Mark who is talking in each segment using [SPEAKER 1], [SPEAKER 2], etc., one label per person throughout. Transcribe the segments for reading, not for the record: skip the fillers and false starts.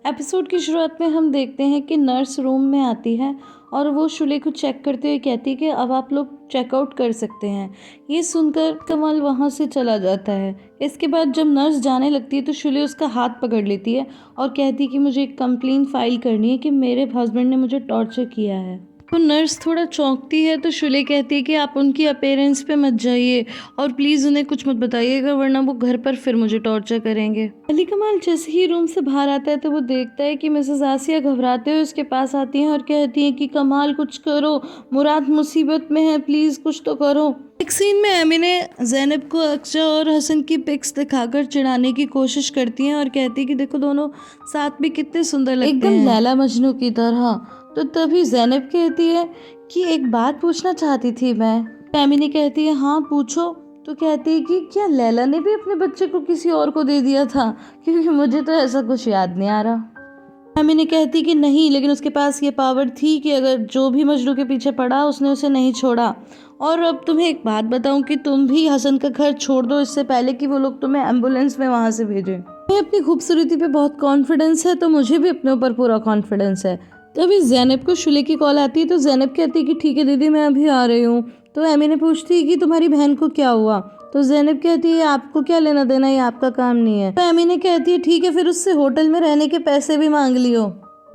[SPEAKER 1] Episode की शुरुआत में हम देखते हैं कि नर्स रूम में आती है और वो शुले को चेक करते हुए कहती है कि अब आप लोग चेकआउट कर सकते हैं। ये सुनकर कमल वहाँ से चला जाता है। इसके बाद जब नर्स जाने लगती है तो शुले उसका हाथ पकड़ लेती है और कहती है कि मुझे एक कंप्लेंट फाइल करनी है कि मेरे हस्बैंड ने मुझे टॉर्चर किया है। तो नर्स थोड़ा चौंकती है तो शुले कहती है कि आप उनकी अपीयरेंस पे मत जाइए और प्लीज़ उन्हें कुछ मत बताइएगा वरना वो घर पर फिर मुझे टॉर्चर करेंगे। अली कमाल जैसे ही रूम से बाहर आता है तो वो देखता है कि मिसेस आसिया घबराते हुए उसके पास आती हैं और कहती हैं कि कमाल कुछ करो, मुराद मुसीबत में है, प्लीज़ कुछ तो करो। एक सीन में एमी ने ज़ैनब को अक्षय और हसन की पिक्स दिखाकर चिढ़ाने की कोशिश करती हैं और कहती है कि देखो दोनों साथ में कितने सुंदर लगते हैं, एकदम लैला मजनू की तरह। तो तभी ज़ैनब कहती है कि एक बात पूछना चाहती थी मैं। एमिनी कहती है हाँ पूछो। तो कहती है कि क्या लैला ने भी अपने बच्चे को किसी और को दे दिया था, क्योंकि मुझे तो ऐसा कुछ याद नहीं आ रहा। एमिनी कहती कि नहीं, लेकिन उसके पास ये पावर थी कि अगर जो भी मजनू के पीछे पड़ा उसने उसे नहीं छोड़ा। और अब तुम्हें एक बात बताऊं कि तुम भी हसन का घर छोड़ दो इससे पहले कि वो लोग तुम्हें एम्बुलेंस में वहां से भेजें। मुझे अपनी खूबसूरती पे बहुत कॉन्फिडेंस है तो मुझे भी अपने ऊपर पूरा कॉन्फिडेंस है। तभी ज़ैनब को शुले की कॉल आती है तो ज़ैनब कहती है कि ठीक है दीदी मैं अभी आ रही हूँ। तो एमी ने पूछती है कि तुम्हारी बहन को क्या हुआ। तो ज़ैनब कहती है आपको क्या लेना देना, ये आपका काम नहीं है। तो एमी ने कहती है ठीक है फिर उससे होटल में रहने के पैसे भी मांग लियो।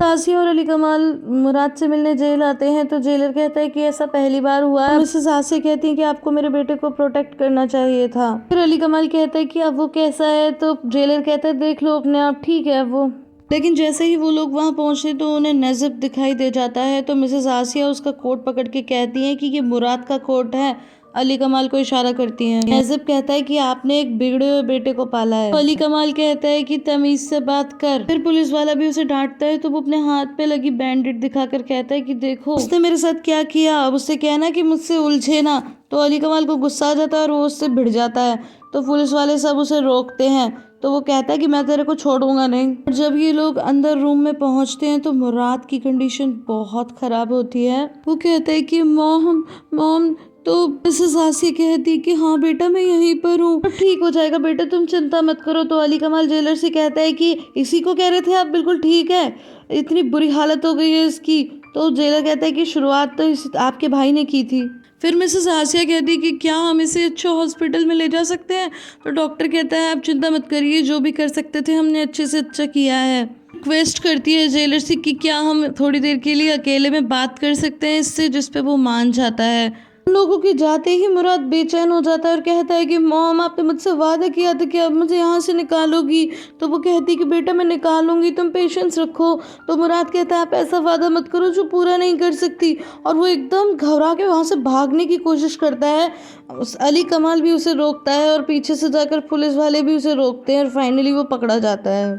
[SPEAKER 1] आसिया और अली कमाल मुराद से मिलने जेल आते हैं तो जेलर कहता है कि ऐसा पहली बार हुआ है। मिसेस आसिया कहती है कि आपको मेरे बेटे को प्रोटेक्ट करना चाहिए था। फिर अली कमाल कहता है कि अब वो कैसा है। तो जेलर कहता है देख लो अपने आप, ठीक है वो। लेकिन जैसे ही वो लोग वहां पहुंचे तो उन्हें नजब दिखाई दे जाता है। तो मिसेस आसिया उसका कोट पकड़ के कहती हैं कि ये मुराद का कोट है। अली कमाल को इशारा करती हैं। नजब कहता है कि आपने एक बिगड़े हुए बेटे को पाला है। तो अली कमाल कहता है कि तमीज से बात कर। फिर पुलिस वाला भी उसे डांटता है तो वो अपने हाथ पे लगी बैंडेड दिखाकर कहता है कि देखो उसने मेरे साथ क्या किया, अब उससे कहना कि मुझसे उलझे ना। तो अली कमाल को गुस्सा आ जाता है और वो उससे भिड़ जाता है। तो पुलिस वाले सब उसे रोकते हैं तो वो कहता है कि मैं तेरे को छोड़ूंगा नहीं। और जब ये लोग अंदर रूम में पहुंचते हैं तो मुराद की कंडीशन बहुत खराब होती है। वो कहता है कि मॉम मॉम। तो मिसेस आसिया कहती है कि हाँ बेटा मैं यहीं पर हूँ, ठीक हो जाएगा बेटा तुम चिंता मत करो। तो अली कमाल जेलर से कहता है कि इसी को कह रहे थे आप बिल्कुल ठीक है, इतनी बुरी हालत हो गई है इसकी। तो जेलर कहता है कि शुरुआत तो आपके भाई ने की थी। फिर मिसेस आसिया कहती है कि क्या हम इसे अच्छे हॉस्पिटल में ले जा सकते हैं। तो डॉक्टर कहता है आप चिंता मत करिए, जो भी कर सकते थे हमने अच्छे से अच्छा किया है। रिक्वेस्ट करती है जेलर से कि क्या हम थोड़ी देर के लिए अकेले में बात कर सकते हैं इससे, जिस पे वो मान जाता है। उन लोगों के जाते ही मुराद बेचैन हो जाता है और कहता है कि मॉम आपने मुझसे वादा किया था कि आप मुझे यहाँ से निकालोगी। तो वो कहती है कि बेटा मैं निकालूंगी, तुम पेशेंस रखो। तो मुराद कहता है आप ऐसा वादा मत करो जो पूरा नहीं कर सकती। और वो एकदम घबरा के वहाँ से भागने की कोशिश करता है। अली कमाल भी उसे रोकता है और पीछे से जाकर पुलिस वाले भी उसे रोकते हैं और फाइनली वो पकड़ा जाता है।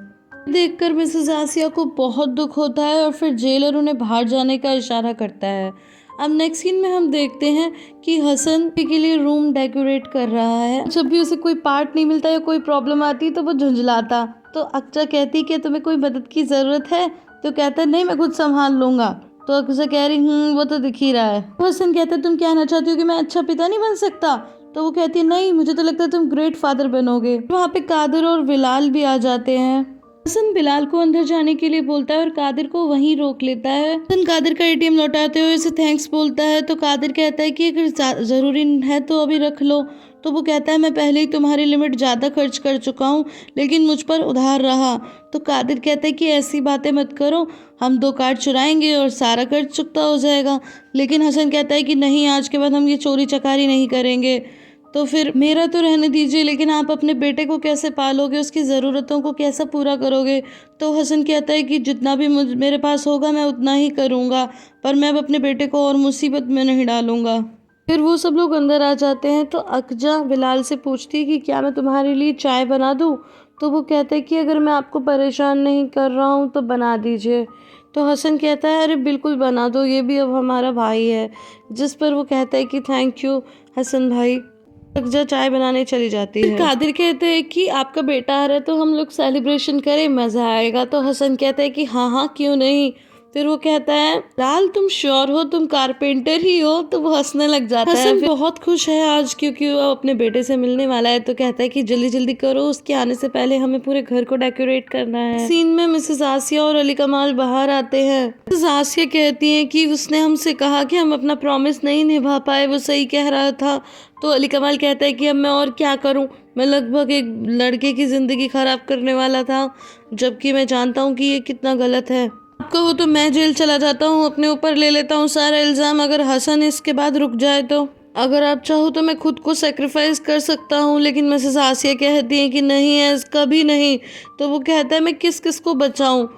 [SPEAKER 1] देखकर मिसेस आसिया को बहुत दुख होता है और फिर जेलर उन्हें बाहर जाने का इशारा करता है। अब नेक्स्ट सीन में हम देखते हैं कि हसन के लिए रूम डेकोरेट कर रहा है। जब भी उसे कोई पार्ट नहीं मिलता या कोई प्रॉब्लम आती तो वो झुंझलाता। तो अक्षय कहती कि तुम्हें कोई मदद की ज़रूरत है। तो कहता है नहीं मैं खुद संभाल लूँगा। तो अक्षय कह रही वो तो दिख ही रहा है। तो हसन कहता है तुम कहना चाहती हो कि मैं अच्छा पिता नहीं बन सकता। तो वो कहती है नहीं मुझे तो लगता है तुम ग्रेट फादर बनोगे। वहाँ पे कादिर और बिलाल भी आ जाते हैं। हसन बिलाल को अंदर जाने के लिए बोलता है और कादिर को वहीं रोक लेता है। हसन कादिर का एटीएम लौटाते हुए उसे थैंक्स बोलता है। तो कादिर कहता है कि अगर ज़रूरी है तो अभी रख लो। तो वो कहता है मैं पहले ही तुम्हारी लिमिट ज़्यादा खर्च कर चुका हूँ लेकिन मुझ पर उधार रहा। तो कादिर कहता है कि ऐसी बातें मत करो, हम 2 कार्ड चुराएंगे और सारा कर्ज चुकता हो जाएगा। लेकिन हसन कहता है कि नहीं आज के बाद हम ये चोरी चकारी नहीं करेंगे। तो फिर मेरा तो रहने दीजिए, लेकिन आप अपने बेटे को कैसे पालोगे, उसकी ज़रूरतों को कैसे पूरा करोगे। तो हसन कहता है कि जितना भी मेरे पास होगा मैं उतना ही करूँगा, पर मैं अब अपने बेटे को और मुसीबत में नहीं डालूँगा। फिर वो सब लोग अंदर आ जाते हैं तो अकजा बिलाल से पूछती है कि क्या मैं तुम्हारे लिए चाय बना दूँ। तो वो कहता है कि अगर मैं आपको परेशान नहीं कर रहा हूँ तो बना दीजिए। तो हसन कहता है अरे बिल्कुल बना दो, ये भी अब हमारा भाई है। जिस पर वो कहता है कि थैंक यू हसन भाई। अकजा चाय बनाने चली जाती है। कादिर कहते हैं कि आपका बेटा आ रहा है तो हम लोग सेलिब्रेशन करें, मज़ा आएगा। तो हसन कहता है कि हाँ हाँ क्यों नहीं। फिर वो कहता है लाल तुम श्योर हो तुम कारपेंटर ही हो? तो वो हंसने लग जाता है। हसन बहुत खुश है आज क्योंकि वो अपने बेटे से मिलने वाला है, तो कहता है कि जल्दी जल्दी करो, उसके आने से पहले हमें पूरे घर को डेकोरेट करना है। सीन में मिसेस आसिया और अली कमाल बाहर आते हैं। मिसेस आसिया कहती है कि उसने हमसे कहा कि हम अपना प्रॉमिस नहीं निभा पाए, वो सही कह रहा था। तो अली कमाल कहता है कि अब मैं और क्या करूं, मैं लगभग एक लड़के की ज़िंदगी ख़राब करने वाला था, जबकि मैं जानता हूं कि ये कितना गलत है। आप कहो तो मैं जेल चला जाता हूं, अपने ऊपर ले लेता हूं सारा इल्ज़ाम, अगर हसन इसके बाद रुक जाए तो। अगर आप चाहो तो मैं खुद को सेक्रीफाइस कर सकता हूँ, लेकिन मिसेस आसिया कहती है कि नहीं है, कभी नहीं। तो वो कहता है मैं किस किस को बचाऊँ,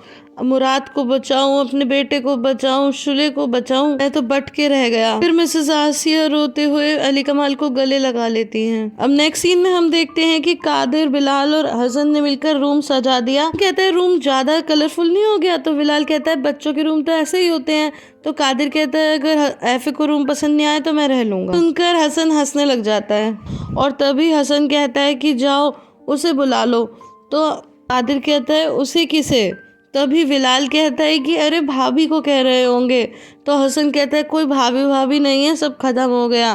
[SPEAKER 1] मुराद को बचाऊं, अपने बेटे को बचाऊं, शुले को बचाऊं, मैं तो बट के रह गया। फिर मिसेस आसिया रोते हुए अली कमाल को गले लगा लेती हैं। अब नेक्स्ट सीन में हम देखते हैं कि कादिर, बिलाल और हसन ने मिलकर रूम सजा दिया। कहता है रूम ज्यादा कलरफुल नहीं हो गया? तो बिलाल कहता है बच्चों के रूम तो ऐसे ही होते हैं। तो कादिर कहता है अगर ऐफे को रूम पसंद नहीं आए तो मैं रह लूंगा। सुनकर हसन हंसने लग जाता है और तभी हसन कहता है कि जाओ उसे बुला लो। तो कादिर कहता है उसे किसे? तभी बिलाल कहता है कि अरे भाभी को कह रहे होंगे। तो हसन कहता है कोई भाभी भाभी नहीं है, सब खत्म हो गया।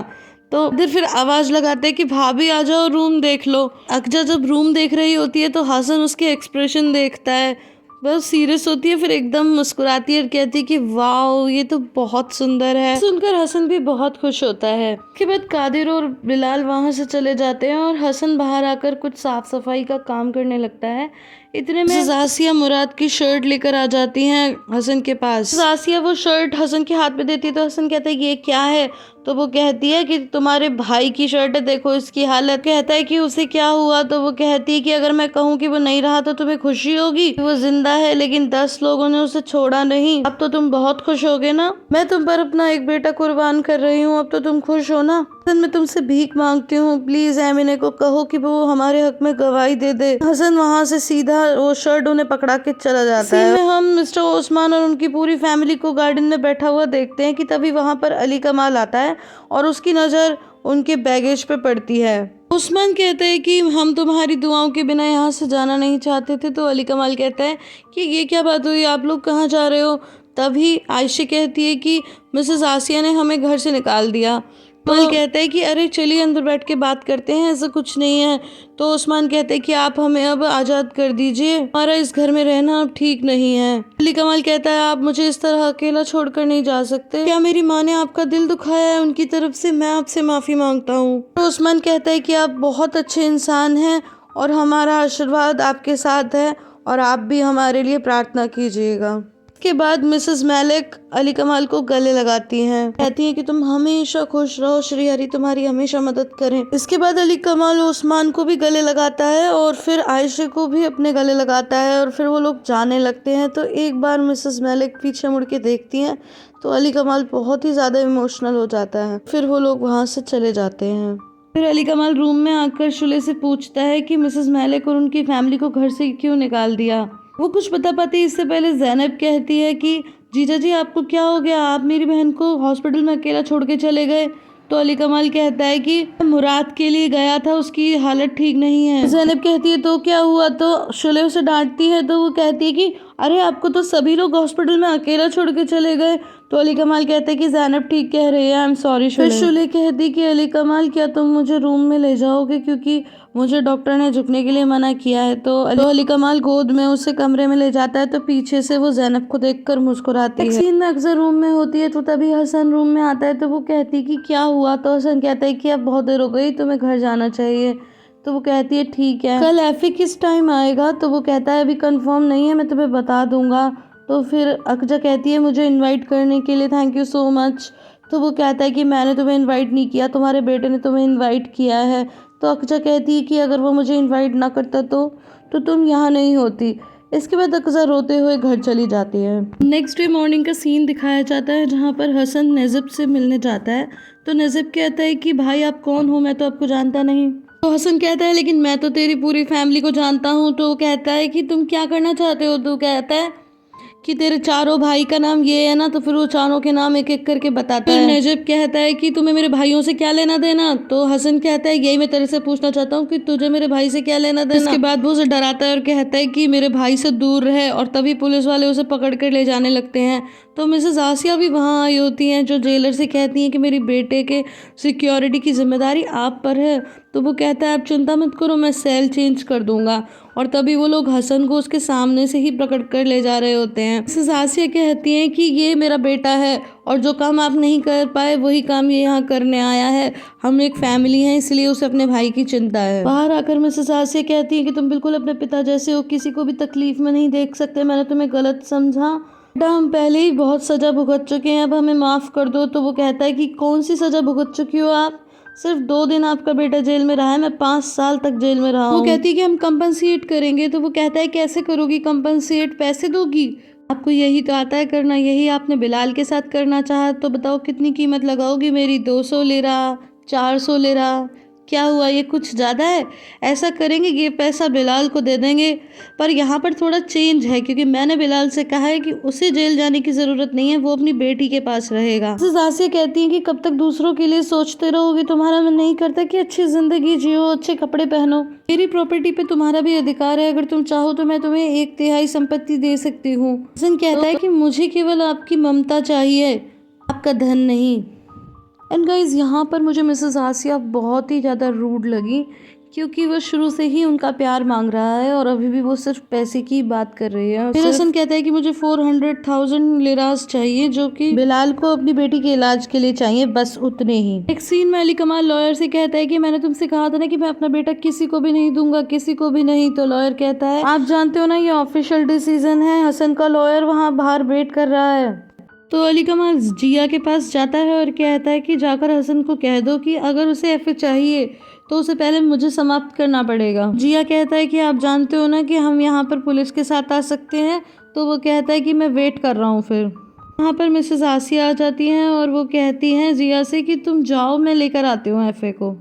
[SPEAKER 1] तो फिर आवाज लगाते हैं कि भाभी आ जाओ, रूम देख लो। अकजा जब रूम देख रही होती है तो हसन उसके एक्सप्रेशन देखता है, बहुत सीरियस होती है, फिर एकदम मुस्कुराती है और कहती है कि वाओ ये तो बहुत सुंदर है। सुनकर हसन भी बहुत खुश होता है। उसके बाद कादिर और बिलाल वहां से चले जाते हैं और हसन बाहर आकर कुछ साफ सफाई का काम करने लगता है। इतने में आसिया मुराद की शर्ट लेकर आ जाती हैं हसन के पास। आसिया वो शर्ट हसन के हाथ में देती है तो हसन कहता है ये क्या है? तो वो कहती है कि तुम्हारे भाई की शर्ट है, देखो इसकी हालत। कहता है कि उसे क्या हुआ? तो वो कहती है कि अगर मैं कहूँ कि वो नहीं रहा तो तुम्हें खुशी होगी, वो जिंदा है लेकिन 10 लोगों ने उसे छोड़ा नहीं, अब तो तुम बहुत खुश होगे ना? मैं तुम पर अपना एक बेटा कुर्बान कर रही हूँ, अब तो तुम खुश हो ना? हसन मैं तुमसे भीख मांगती हूँ, प्लीज एमिने को कहो कि वो हमारे हक में गवाही दे दे। हसन वहाँ से सीधा वो शर्ट उन्हें पकड़ा के चला जाता है। में हम मिस्टर ओस्मान और उनकी पूरी फैमिली को गार्डन में बैठा हुआ देखते हैं कि तभी वहाँ पर अली कमाल आता है और उसकी नज़र उनके बैगेज पे पड़ती है। उस्मान कहते हैं कि हम तुम्हारी दुआओं के बिना यहाँ से जाना नहीं चाहते थे। तो अली कमाल कहता है कि ये क्या बात हुई, आप लोग कहाँ जा रहे हो? तभी आयशा कहती है कि मिसेस आसिया ने हमें घर से निकाल दिया। कमाल कहता है कि अरे चलिए अंदर बैठ के बात करते हैं, ऐसा कुछ नहीं है। तो उस्मान कहते हैं कि आप हमें अब आज़ाद कर दीजिए, हमारा इस घर में रहना अब ठीक नहीं है। अली कमाल कहता है आप मुझे इस तरह अकेला छोड़कर नहीं जा सकते, क्या मेरी माँ ने आपका दिल दुखाया है? उनकी तरफ से मैं आपसे माफ़ी मांगता हूँ। तो उस्मान कहता है कि आप बहुत अच्छे इंसान हैं और हमारा आशीर्वाद आपके साथ है और आप भी हमारे लिए प्रार्थना कीजिएगा। के बाद मिसेस मलिक अली कमाल को गले लगाती हैं, कहती हैं कि तुम हमेशा खुश रहो, श्री हरि तुम्हारी हमेशा मदद करें। इसके बाद अली कमाल उस्मान को भी गले लगाता है और फिर आयशा को भी अपने गले लगाता है और फिर वो लोग जाने लगते हैं। तो एक बार मिसेस मलिक पीछे मुड़ के देखती हैं तो अली कमाल बहुत ही ज़्यादा इमोशनल हो जाता है। फिर वो लोग वहाँ से चले जाते हैं। फिर अली कमाल रूम में आकर शुले से पूछता है कि मिसेस मलिक और उनकी फैमिली को घर से क्यों निकाल दिया। वो कुछ बता पाती इससे पहले ज़ैनब कहती है कि जीजा जी आपको क्या हो गया, आप मेरी बहन को हॉस्पिटल में अकेला छोड़ के चले गए। तो अली कमाल कहता है कि मुराद के लिए गया था, उसकी हालत ठीक नहीं है। ज़ैनब कहती है तो क्या हुआ? तो शुले उसे डांटती है तो वो कहती है कि अरे आपको तो सभी लोग हॉस्पिटल में अकेला छोड़ के चले गए। तो अली कमाल कहते हैं कि ज़ैनब ठीक कह रही है, आई एम सॉरी। फिर शुले कहती कि अली कमाल क्या तुम मुझे रूम में ले जाओगे, क्योंकि मुझे डॉक्टर ने झुकने के लिए मना किया है। तो अली कमाल गोद में उसे कमरे में ले जाता है तो पीछे से वो ज़ैनब को देखकर मुस्कुराती है। सीन में अक्सर रूम में होती है तो तभी हसन रूम में आता है तो वो कहती कि क्या हुआ? तो हसन कहता है कि अब बहुत देर हो गई, तुम्हें घर जाना चाहिए। तो वो कहती है ठीक है, कल एफी किस टाइम आएगा? तो वो कहता है अभी कंफर्म नहीं है, मैं तुम्हें बता दूंगा। तो फिर अकजा कहती है मुझे इनवाइट करने के लिए थैंक यू सो मच। तो वो कहता है कि मैंने तुम्हें इनवाइट नहीं किया, तुम्हारे बेटे ने तुम्हें इनवाइट किया है। तो अकजा कहती है कि अगर वो मुझे इनवाइट ना करता तो तुम यहाँ नहीं होती। इसके बाद अकजा रोते हुए घर चली जाती है। नेक्स्ट डे मॉर्निंग का सीन दिखाया जाता है जहाँ पर हसन नज़ब से मिलने जाता है। तो नज़ब कहता है कि भाई आप कौन हो, मैं तो आपको जानता नहीं। तो हसन कहता है लेकिन मैं तो तेरी पूरी फैमिली को जानता हूँ। तो कहता है कि तुम क्या करना चाहते हो? तो कहता है कि तेरे चारों भाई का नाम ये है ना, तो फिर वो चारों के नाम एक एक करके बताता है। नजब कहता है कि तुम्हें मेरे भाइयों से क्या लेना देना, तो हसन कहता है यही मैं तेरे से पूछना चाहता हूँ कि तुझे मेरे भाई से क्या लेना देना। इसके बाद वो उसे डराता है और कहता है कि मेरे भाई से दूर रहे, और तभी पुलिस वाले उसे पकड़ कर ले जाने लगते हैं। तो मिसेस आसिया भी वहाँ आई होती हैं, जो जेलर से कहती हैं कि मेरी बेटे के सिक्योरिटी की जिम्मेदारी आप पर है। तो वो कहता है आप चिंता मत करो, मैं सेल चेंज कर दूंगा। और तभी वो लोग हसन को उसके सामने से ही पकड़ कर ले जा रहे होते हैं। मिसेस आसिया कहती हैं कि ये मेरा बेटा है, और जो काम आप नहीं कर पाए वही काम ये यहाँ करने आया है। हम एक फैमिली हैं, इसलिए उसे अपने भाई की चिंता है। बाहर आकर मिसेस आसिया कहती है कि तुम बिल्कुल अपने पिता जैसे हो, किसी को भी तकलीफ में नहीं देख सकते, मैंने तुम्हें गलत समझा। बेटा हम पहले ही बहुत सजा भुगत चुके हैं, अब हमें माफ़ कर दो। तो वो कहता है कि कौन सी सजा भुगत चुकी हो आप? सिर्फ 2 दिन आपका बेटा जेल में रहा है, मैं 5 साल तक जेल में रहा हूँ। वो कहती है कि हम कंपनसेट करेंगे। तो वो कहता है कैसे करोगी कंपनसेट, पैसे दोगी? आपको यही तो आता है करना, यही आपने बिलाल के साथ करना चाहा, तो बताओ कितनी कीमत लगाओगी मेरी? 200 लिरा, 400 लिरा? क्या हुआ, ये कुछ ज़्यादा है? ऐसा करेंगे ये पैसा बिलाल को दे देंगे, पर यहाँ पर थोड़ा चेंज है, क्योंकि मैंने बिलाल से कहा है कि उसे जेल जाने की ज़रूरत नहीं है, वो अपनी बेटी के पास रहेगा। आसिया कहती हैं कि कब तक दूसरों के लिए सोचते रहोगे, तुम्हारा मन नहीं करता कि अच्छी ज़िंदगी जियो, अच्छे कपड़े पहनो? मेरी प्रॉपर्टी पे तुम्हारा भी अधिकार है, अगर तुम चाहो तो मैं तुम्हें 1/3 संपत्ति दे सकती हूँ। हसन कहता है कि मुझे केवल आपकी ममता चाहिए, आपका धन नहीं। एंड गाइज यहाँ पर मुझे मिसेस आसिया बहुत ही ज़्यादा रूड लगी, क्योंकि वो शुरू से ही उनका प्यार मांग रहा है और अभी भी वो सिर्फ पैसे की बात कर रही है। फिर हसन कहता है कि मुझे 400,000 लिरास चाहिए, जो कि बिलाल को अपनी बेटी के इलाज के लिए चाहिए, बस उतने ही। एक सीन में अली कमाल लॉयर से कहता है कि मैंने तुमसे कहा था ना कि मैं अपना बेटा किसी को भी नहीं दूंगा, किसी को भी नहीं। तो लॉयर कहता है आप जानते हो ना ये ऑफिशियल डिसीजन है। हसन का लॉयर वहाँ बाहर वेट कर रहा है। तो अली कमाल जिया के पास जाता है और कहता है कि जाकर हसन को कह दो कि अगर उसे एफए चाहिए तो उसे पहले मुझे समाप्त करना पड़ेगा। जिया कहता है कि आप जानते हो ना कि हम यहाँ पर पुलिस के साथ आ सकते हैं। तो वो कहता है कि मैं वेट कर रहा हूँ। फिर वहाँ पर मिसेस आसिया आ जाती हैं और वो कहती हैं जिया से कि तुम जाओ, मैं लेकर आती हूँ एफए को।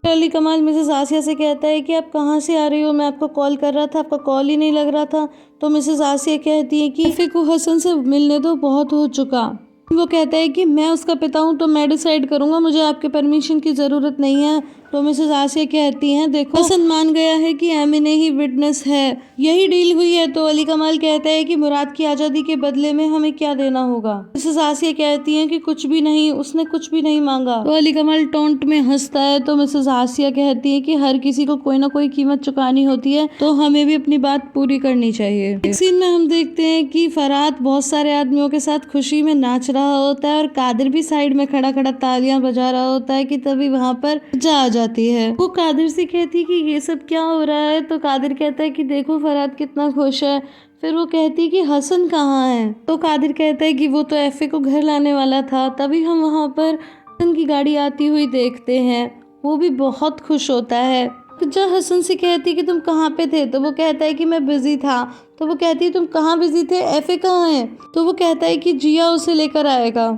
[SPEAKER 1] अली कमाल मिसेस आसिया से कहता है कि आप कहाँ से आ रही हो, मैं आपको कॉल कर रहा था, आपका कॉल ही नहीं लग रहा था। तो मिसेस आसिया कहती है कि एफए को हसन से मिलने दो, बहुत हो चुका। वो कहता है कि मैं उसका पिता हूँ तो मैं डिसाइड करूँगा, मुझे आपके परमिशन की ज़रूरत नहीं है। तो मिसेस आसिया कहती हैं देखो हसन मान गया है कि एमिने ही विटनेस है, यही डील हुई है। तो अली कमाल कहता है कि मुराद की आज़ादी के बदले में हमें क्या देना होगा। मिसेस आसिया कहती हैं कि कुछ भी नहीं, उसने कुछ भी नहीं मांगा। तो अली कमाल टोंट में हंसता है। तो मिसेस आसिया कहती है कि हर किसी को कोई ना कोई कीमत चुकानी होती है, तो हमें भी अपनी बात पूरी करनी चाहिए। एक सीन में हम देखते हैं कि फरहाद बहुत सारे आदमियों के साथ खुशी में नाच रहा होता है और कादिर भी साइड में खड़ा खड़ा तालियां बजा रहा होता है कि तभी वहां पर जा आ जाती है। वो कादिर से कहती है कि ये सब क्या हो रहा है। तो कादिर कहता है कि देखो फरहाद कितना खुश है। फिर वो कहती है कि हसन कहाँ है। तो कादिर कहता है कि वो तो एफए को घर लाने वाला था। तभी हम वहाँ पर हसन की गाड़ी आती हुई देखते हैं, वो भी बहुत खुश होता है। जब हसन से कहती है कि तुम कहाँ पे थे, तो वो कहता है कि मैं बिजी था। तो वो कहती है तुम कहाँ बिजी थे, एफए कहाँ है? तो वो कहता है कि जिया उसे लेकर आएगा।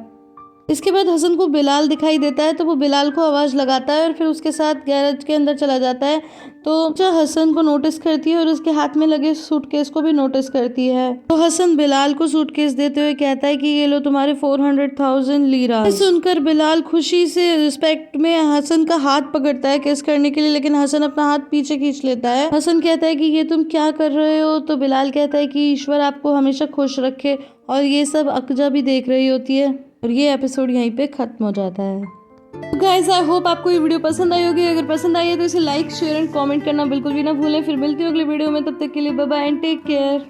[SPEAKER 1] इसके बाद हसन को बिलाल दिखाई देता है, तो वो बिलाल को आवाज़ लगाता है और फिर उसके साथ गैरेज के अंदर चला जाता है। तो जो हसन को नोटिस करती है और उसके हाथ में लगे सूटकेस को भी नोटिस करती है। तो हसन बिलाल को सूटकेस देते हुए कहता है कि ये लो तुम्हारे 400,000 लीरा। सुनकर बिलाल खुशी से रिस्पेक्ट में हसन का हाथ पकड़ता है किस करने के लिए, लेकिन हसन अपना हाथ पीछे खींच लेता है। हसन कहता है कि ये तुम क्या कर रहे हो। तो बिलाल कहता है कि ईश्वर आपको हमेशा खुश रखे। और ये सब अकजा भी देख रही होती है और ये एपिसोड यहीं पे खत्म हो जाता है। गाइस आई होप आपको ये वीडियो पसंद आई होगी। अगर पसंद आई है तो इसे लाइक शेयर एंड कमेंट करना बिल्कुल भी ना भूलें। फिर मिलती हूँ अगले वीडियो में, तब तक के लिए bye bye and take care.